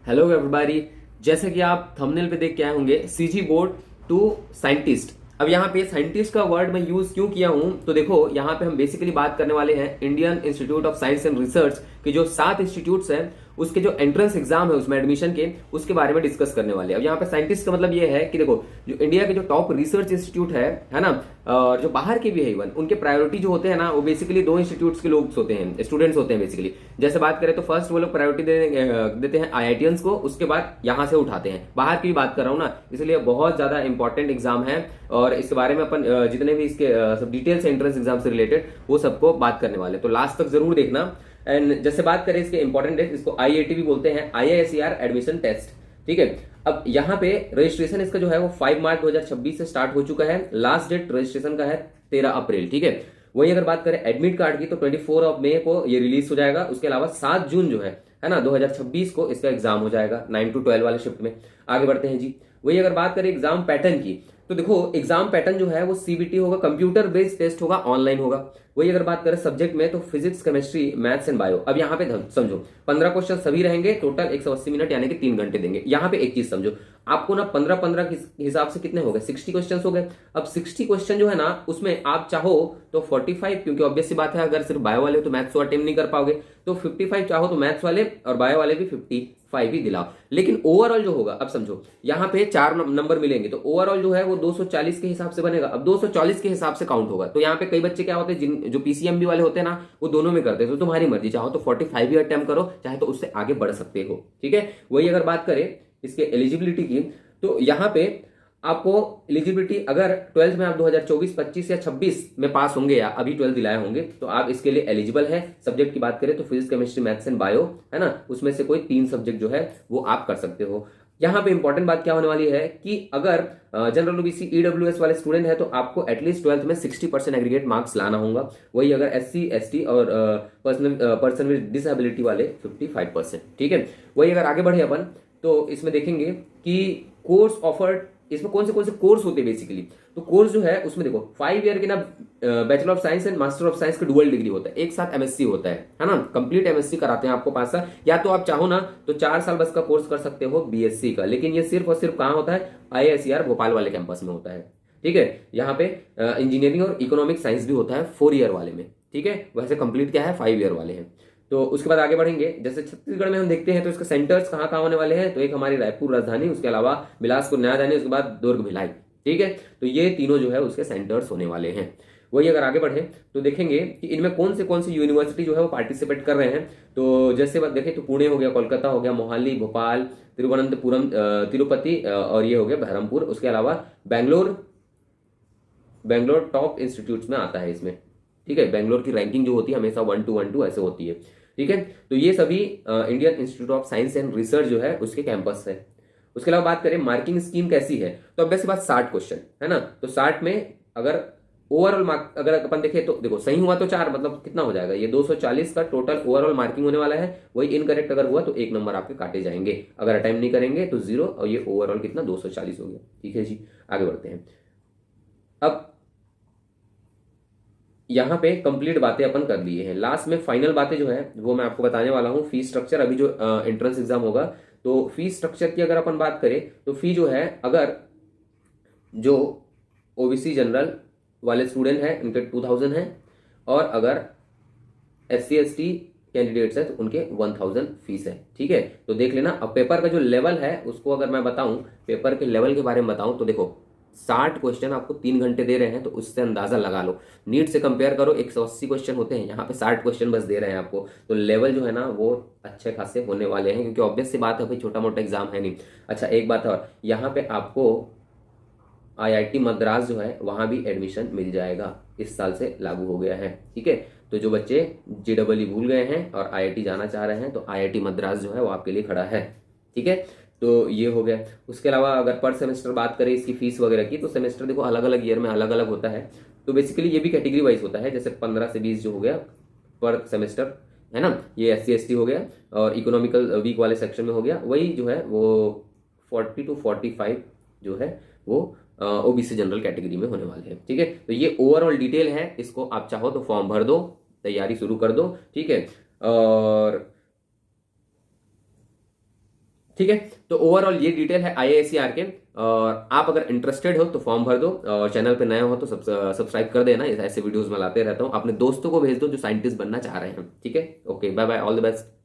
Hello everybody. जैसे कि आप थंबनेल पे देख के आए होंगे, सीजी बोर्ड टू साइंटिस्ट। अब यहाँ पे साइंटिस्ट का वर्ड मैं यूज क्यों किया हूं, तो देखो यहाँ पे हम बेसिकली बात करने वाले हैं Indian institute of science and research के जो 7 इंस्टीट्यूट्स हैं, उसके जो एंट्रेंस एग्जाम है उसमें एडमिशन के, उसके बारे में डिस्कस करने वाले हैं। अब यहाँ पे साइंटिस्ट का मतलब ये है कि देखो, जो इंडिया के जो टॉप रिसर्च इंस्टीट्यूट है ना, और जो बाहर के भी है इवन, उनके प्रायोरिटी जो होते हैं ना, वो बेसिकली 2 इंस्टीट्यूट्स के लोग होते हैं, स्टूडेंट्स होते हैं बेसिकली। जैसे बात करें तो फर्स्ट वो लोग प्रायोरिटी देते हैं आईआईटियंस को, उसके बाद यहां से उठाते हैं। बाहर की भी बात कर रहा हूं ना, इसलिए बहुत ज्यादा इंपॉर्टेंट एग्जाम है और इसके बारे में अपन जितने भी इसके सब डिटेल्स एंट्रेंस एग्जाम से रिलेटेड वो सबको बात करने वाले, तो लास्ट तक जरूर देखना। एंड जैसे बात करें इसके इंपॉर्टेंट डेट, इसको आईआईटी भी बोलते हैं, आईआईएसईआर एडमिशन टेस्ट। ठीक है, अब यहाँ पे रजिस्ट्रेशन इसका जो है वो 5 मार्च 2026 से स्टार्ट हो चुका है। लास्ट डेट रजिस्ट्रेशन का है 13 अप्रैल। ठीक है, वही अगर बात करें एडमिट कार्ड की तो 24 ऑफ मई को ये रिलीज हो जाएगा। उसके अलावा 7 जून जो है ना 2026 को इसका एग्जाम हो जाएगा 9 to 12 वाले शिफ्ट में। आगे बढ़ते हैं जी। वही अगर बात करें एग्जाम पैटर्न की, तो देखो एग्जाम पैटर्न जो है वो सीबीटी होगा, कंप्यूटर बेस्ड टेस्ट होगा, ऑनलाइन होगा। वही अगर बात करें सब्जेक्ट में तो physics, chemistry, maths and bio. अब यहाँ पे समझो 15 क्वेश्चन सभी रहेंगे, टोटल 180 मिनट यानी कि 3 घंटे देंगे। यहाँ पे एक चीज समझो, आपको ना 15-15 के हिसाब से कितने हो गए, 60 क्वेश्चन हो गए। अब 60 क्वेश्चन जो है ना, उसमें आप चाहो तो 45, क्योंकि ऑब्वियस सी बात है अगर सिर्फ बायो वाले हो तो मैथ्स तो अटेम्प्ट नहीं कर पाओगे, तो 55 चाहो तो मैथ्स वाले और बायो वाले भी 55 ही दिलाओ। लेकिन ओवरऑल जो होगा, अब समझो यहाँ पे 4 नंबर मिलेंगे, तो ओवरऑल जो है वो 240 के हिसाब से बनेगा। अब 240 के हिसाब से काउंट होगा, तो यहाँ पे कई बच्चे क्या होते हैं, जिन जो पीसीएमबी वाले होते हैं ना, वो दोनों में करते हैं। तो तुम्हारी मर्जी, चाहो तो 45 ही अटेम्प्ट करो, चाहे तो उससे आगे बढ़ सकते हो। ठीक है, वही अगर बात करें इसके एलिजिबिलिटी की, तो यहाँ पे आपको एलिजिबिलिटी, अगर 12th में आप 2024, 25 या 26 में पास होंगे या अभी 12th दिलाए होंगे, तो आप इसके लिए एलिजिबल है। सब्जेक्ट की बात करें तो physics, chemistry, maths and bio है ना, उसमें से कोई 3 सब्जेक्ट जो है वो आप कर सकते हो। यहाँ पे इंपॉर्टेंट बात क्या होने वाली है कि अगर जनरल ओबीसी, ईडब्ल्यूएस वाले स्टूडेंट है तो आपको एटलीस्ट 12th में 60% एग्रीगेट मार्क्स लाना होगा। वही अगर एससी, एसटी और पर्सन विद डिसेबिलिटी वाले 55%। ठीक है, वही अगर आगे बढ़े अपन तो इसमें देखेंगे कि कोर्स ऑफर्ड, इसमें कौन से कोर्स होते हैं बेसिकली। तो कोर्स जो है उसमें देखो 5 ईयर के ना bachelor of science and master of science का डुअल डिग्री होता है, एक साथ एमएससी होता है ना, कंप्लीट एमएससी कराते हैं आपको 5 साल, या तो आप चाहो ना तो 4 साल बस का कोर्स कर सकते हो बीएससी का, लेकिन ये सिर्फ और सिर्फ कहाँ होता है, आईआईएसईआर भोपाल वाले कैंपस में होता है। ठीक है, यहाँ पे इंजीनियरिंग और इकोनॉमिक साइंस भी होता है 4 ईयर वाले में। ठीक है, वैसे कंप्लीट क्या है 5 ईयर वाले हैं। तो उसके बाद आगे बढ़ेंगे, जैसे छत्तीसगढ़ में हम देखते हैं तो इसके सेंटर्स कहाँ कहाँ होने वाले हैं, तो एक हमारी रायपुर राजधानी, उसके अलावा बिलासपुर नया राजधानी, उसके बाद दुर्ग भिलाई। ठीक है, तो ये तीनों जो है उसके सेंटर्स होने वाले हैं। वही अगर आगे बढ़े तो देखेंगे कि इनमें कौन से यूनिवर्सिटी जो है वो पार्टिसिपेट कर रहे हैं। तो जैसे बात देखें तो पुणे हो गया, कोलकाता हो गया, मोहाली, भोपाल, तिरुवनंतपुरम, तिरुपति और ये हो गया बहरमपुर। उसके अलावा बेंगलोर टॉप इंस्टीट्यूट्स में आता है इसमें। ठीक है, बेंगलोर की रैंकिंग जो होती है हमेशा 1-2 ऐसे होती है। ठीक है, तो ये सभी Indian institute of science and research जो है उसके कैंपस है। उसके अलावा बात करें मार्किंग स्कीम कैसी है, तो अब वैसे बात 60 क्वेश्चन है ना, तो 60 में अगर ओवरऑल मार्क अगर अपन देखें तो देखो सही हुआ तो 4, मतलब कितना हो जाएगा, ये 240 का टोटल ओवरऑल मार्किंग होने वाला है। वही इनकरेक्ट अगर हुआ तो 1 नंबर आपके काटे जाएंगे, अगर अटेम्प्ट नहीं करेंगे तो 0, और ये ओवरऑल कितना 240 हो गया। ठीक है जी, आगे बढ़ते हैं। अब यहाँ पे कंप्लीट बातें अपन कर लिए हैं, लास्ट में फाइनल बातें जो है वो मैं आपको बताने वाला हूँ। फीस स्ट्रक्चर, अभी जो एंट्रेंस एग्जाम होगा तो फीस स्ट्रक्चर की अगर अपन बात करें तो फी जो है, अगर जो ओबीसी जनरल वाले स्टूडेंट हैं उनके 2000 है, और अगर एससी एसटी कैंडिडेट्स है तो उनके 1000 फीस है। ठीक है, तो देख लेना। अब पेपर का जो लेवल है उसको अगर मैं बताऊं, पेपर के लेवल के बारे में बताऊं, तो देखो 60 क्वेश्चन आपको 3 घंटे दे रहे हैं, तो उससे अंदाजा लगा लो। नीट से कंपेयर करो, 180 क्वेश्चन होते हैं, यहाँ पे 60 क्वेश्चन बस दे रहे हैं आपको, तो लेवल जो है ना वो अच्छे खासे होने वाले हैं, क्योंकि ऑब्वियस सी बात है भाई, छोटा मोटा एग्जाम है नहीं। अच्छा, एक बात और, यहाँ पे आपको आईआईटी मद्रास जो है वहां भी एडमिशन मिल जाएगा, इस साल से लागू हो गया है। ठीक है, तो जो बच्चे जेईई भूल गए हैं और आईआईटी जाना चाह रहे हैं तो आईआईटी मद्रास जो है वो आपके लिए खड़ा है। ठीक है, तो ये हो गया। उसके अलावा अगर पर सेमेस्टर बात करें इसकी फीस वगैरह की, तो सेमेस्टर देखो अलग अलग ईयर में अलग अलग होता है, तो बेसिकली ये भी कैटेगरी वाइज होता है, जैसे 15 से 20 जो हो गया पर सेमेस्टर है ना, ये एससी एसटी हो गया, और इकोनॉमिकल वीक वाले सेक्शन में हो गया। वही जो है वो 40 to 45 जो है वो ओबीसी जनरल कैटेगरी में होने वाले हैं। ठीक है, तो ये ओवरऑल डिटेल है, इसको आप चाहो तो फॉर्म भर दो, तैयारी शुरू कर दो। ठीक है, और ठीक है। तो ओवरऑल ये डिटेल है IISER के, और आप अगर इंटरेस्टेड हो तो फॉर्म भर दो, और चैनल पे नए हो तो सब्सक्राइब कर देना, ऐसे वीडियोस मैं लाते रहता हूँ। अपने दोस्तों को भेज दो जो साइंटिस्ट बनना चाह रहे हैं। ठीक है, okay, bye bye, all the best.